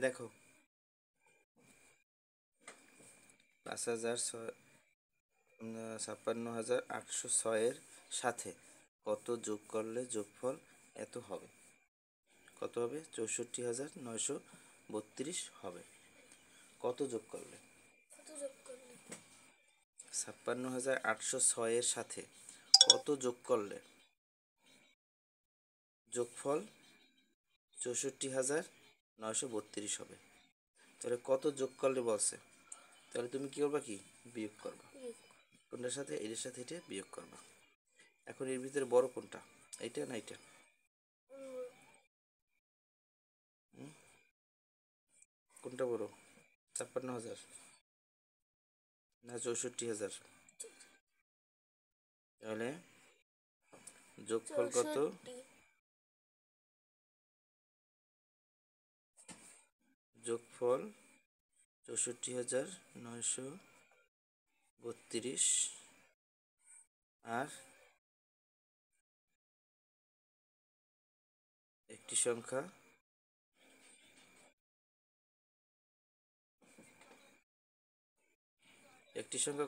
দেখো 56,806 এর সাথে কত যোগ করলে যোগফল এত হবে? কত হবে? 64,932 হবে। কত যোগ করলে? 56,806 এর সাথে কত যোগ করলে যোগফল 64,932 হবে? তাহলে কত যোগ করলে বলছে, তাহলে তুমি কি করবা? কি বিয়োগ করবা। কোনটার সাথে? এটার সাথে এটা বিয়োগ করবা। এখন এর ভিতরে বড় কোনটা, এইটা না এটা? কোনটা বড়? 56,000 না 64,000? তাহলে যোগফল কত? যোগফল 64,932 আর একটি সংখ্যা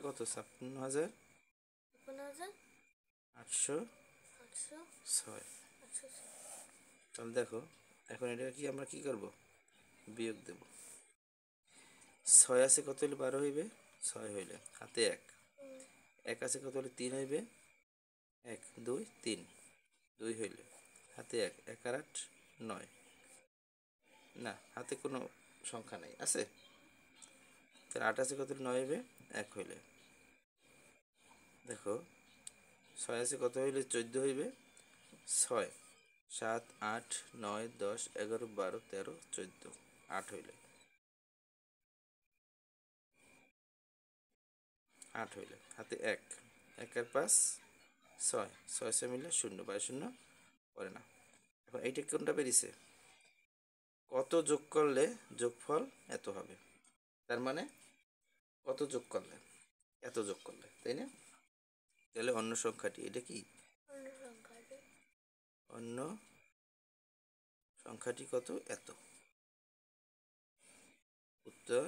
কত? 56,806। তাহলে দেখো এখন এটা কি আমরা কি করব? বিয়োগ দেব। 6 আছে কত হলে 12 হইবে? 6 হইলে হাতে 1, 1 আছে কত হলে 3 হইবে? 1 2 3, 2 হইলে হাতে 1, 1 আর 8 9। না, হাতে কোনো সংখ্যা নাই, আছে? তাহলে 8 আছে কত হলে 9 হইবে? 1 হইলে দেখো 6 আছে কত হইলে 14 হইবে? 6 7 8 9 10 11 12 13 14, 8 হইলে 8 হইলে হাতে 1, 1 আর 5 6, 6 মিলে 0, 0 পড়ে না। এখন এইটা কোনটা বেরিয়েছে? কত যোগ করলে যোগফল এত হবে। তার মানে কত যোগ করলে এত যোগ করলে, তাই না? তাহলে অন্য সংখ্যাটি, এটা কি অন্য সংখ্যাটি কত? এত। উত্তর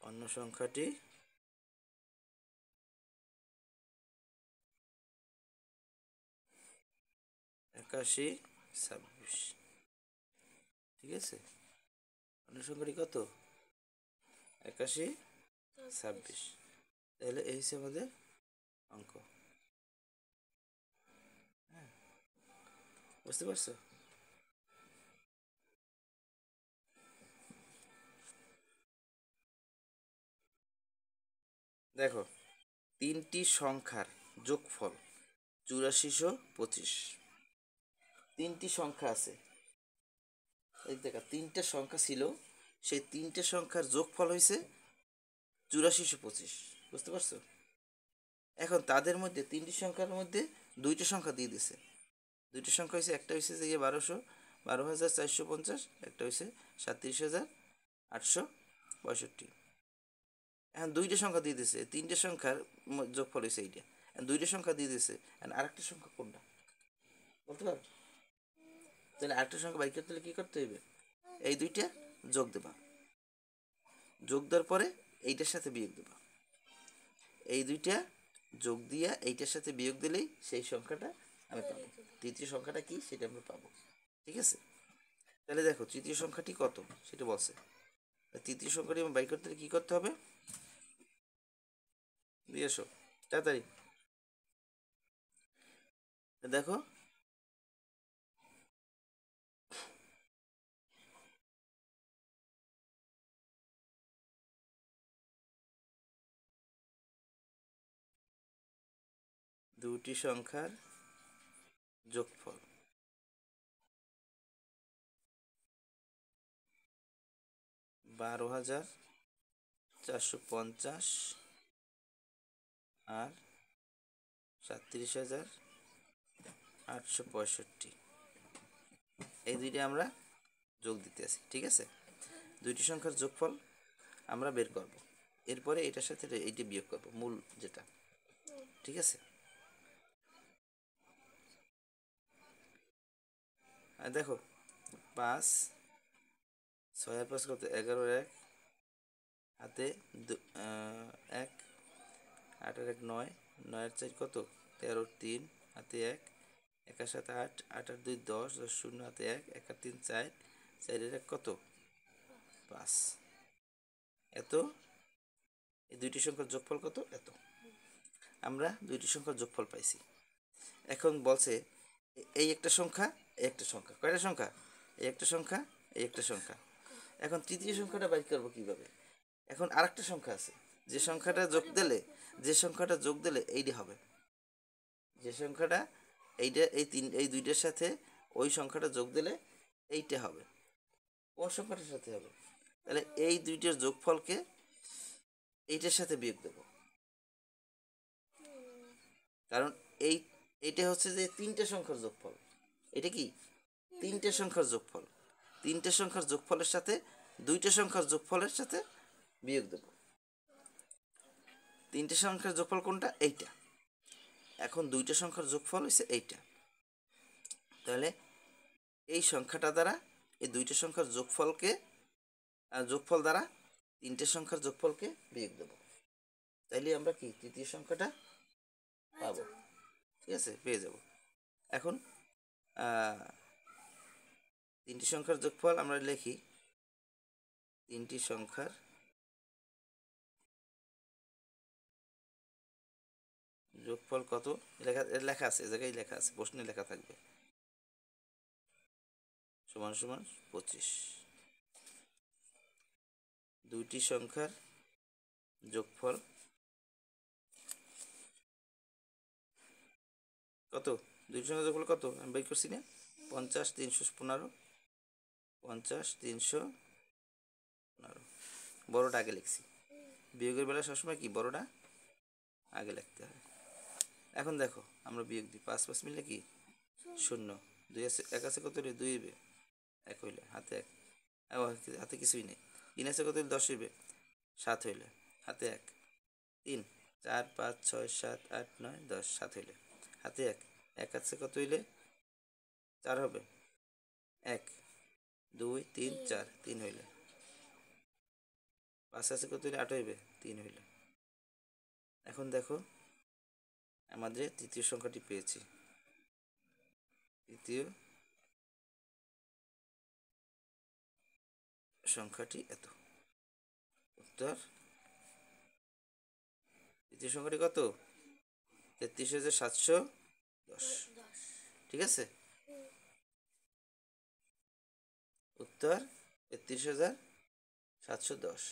অন্য সংখ্যাটি 8126। ঠিক আছে, অন্য সংখ্যাটি কত? 8126। তাহলে এই হচ্ছে আমাদের অঙ্ক। হ্যাঁ, বুঝতে পারছো? দেখো তিনটি সংখ্যার যোগফল 8425। তিনটি সংখ্যা আছে, এই দেখা তিনটা সংখ্যা ছিল, সেই তিনটে সংখ্যার যোগফল হয়েছে 8425। বুঝতে পারছো? এখন তাদের মধ্যে তিনটি সংখ্যার মধ্যে দুইটা সংখ্যা দিয়ে দিছে। দুইটা সংখ্যা হয়েছে, একটা হয়েছে যে 12,450, একটা হয়েছে 37,865। এখন দুইটা সংখ্যা দিয়ে দিছে, তিনটে সংখ্যার যোগফল হয়েছে এইটা। দুইটা সংখ্যা দিয়ে দিছে, আরেকটা সংখ্যা কোনটা বলতে পারো? তাহলে আরেকটা সংখ্যা বাইর করতে হলে কি করতে হইবে? এই দুইটা যোগ দেবা, যোগ দেওয়ার পরে এইটার সাথে বিয়োগ দেবা। এই দুইটা যোগ দিয়া এইটার সাথে বিয়োগ দিলেই সেই সংখ্যাটা আমি পাবো। তৃতীয় সংখ্যাটা কি সেটা আমরা পাবো। ঠিক আছে, তাহলে দেখো তৃতীয় সংখ্যাটি কত সেটা বলছে। তৃতীয় সংখ্যাটি আমি বাইর করতে হলে কি করতে হবে? দিয়ে এসো তাড়াতাড়ি। দেখো দুটি সংখ্যার যোগফল 12,450 আর 37,865। এই দুইটা আমরা যোগ দিতে আছি। ঠিক আছে, দুইটি সংখ্যার যোগফল আমরা বের করব, এরপরে এটার সাথে এইটা বিয়োগ করব, মূল যেটা। ঠিক আছে। দেখো 5 6 আর 5 কত 11 1 হাতে 1 8 আর 1 9 9 আর 4 কত 13 3 হাতে 1 1 আর 7 8 8 আর 2 10 10 0 হাতে 1 1 আর 3 4 4 আর 1 কত 5 এত। এই দুইটি সংখ্যার যোগফল কত এত। আমরা দুইটি সংখ্যার যোগফল পাইছি। এখন বলছে এই একটা সংখ্যা এই একটা সংখ্যা, কয়টা সংখ্যা এই একটা সংখ্যা এই একটা সংখ্যা। এখন তৃতীয় সংখ্যাটা বাইর করবো কিভাবে। এখন আরেকটা সংখ্যা আছে যে সংখ্যাটা যোগ দিলে এইটা হবে, যে সংখ্যাটা এইটা এই দুইটার সাথে ওই সংখ্যাটা যোগ দিলে এইটা হবে। কোন সংখ্যাটার সাথে হবে, তাহলে এই দুইটার যোগফলকে এইটার সাথে বিয়োগ দেব, কারণ এইটা হচ্ছে যে তিনটে সংখ্যার যোগফল। এটা কি তিনটে সংখ্যার যোগফল, তিনটে সংখ্যার যোগফলের সাথে দুইটা সংখ্যার যোগফলের সাথে বিয়োগ দেব। তিনটে সংখ্যার যোগফল কোনটা এইটা, এখন দুইটা সংখ্যার যোগফল হচ্ছে এইটা। তাহলে এই সংখ্যাটা দ্বারা এই দুইটা সংখ্যার যোগফল দ্বারা তিনটে সংখ্যার যোগফলকে বিয়োগ দেব, তাইলে আমরা কি তৃতীয় সংখ্যাটা পাবো। ঠিক আছে, পেয়ে যাব। এখন তিনটি সংখ্যার যোগফল আমরা লিখি, তিনটি সংখ্যার যোগফল কত লেখা আছে, এ জায়গায় লেখা আছে, প্রশ্নে লেখা থাকবে সমান সমান 25। দুইটি সংখ্যার যোগফল কত, দুইটি সংখ্যার যোগফল কত আমি বের করছি না, 50 315 50 315। বড়টা আগে লিখছি, বিয়োগের বেলা সবসময় কি বড়টা আগে লিখতে হয়। এখন দেখো আমরা বিয়োগ দিই, 5 5 মিললে কি 0, 2 আছে 1 আছে কত হইলে 2 হইবে, 1 হইলে হাতে 1, হাতে কিছুই নেই। 3 আছে কত হইলে 10 হইবে, 7 হইলে হাতে 1, 3 4 5 6 7 8 9 10 7 হইলে হাতে 1, 1 আছে কত হইলে 4 হবে, 1 2 3 4 3 হইলে, 5 আছে কত হইলে 8 হইবে 3 হইলে। এখন দেখো আমাদের তৃতীয় সংখ্যাটি পেয়েছি, তৃতীয় সংখ্যাটি এত। উত্তর তৃতীয় সংখ্যাটি কত 33,710। ঠিক আছে, উত্তর 33,710।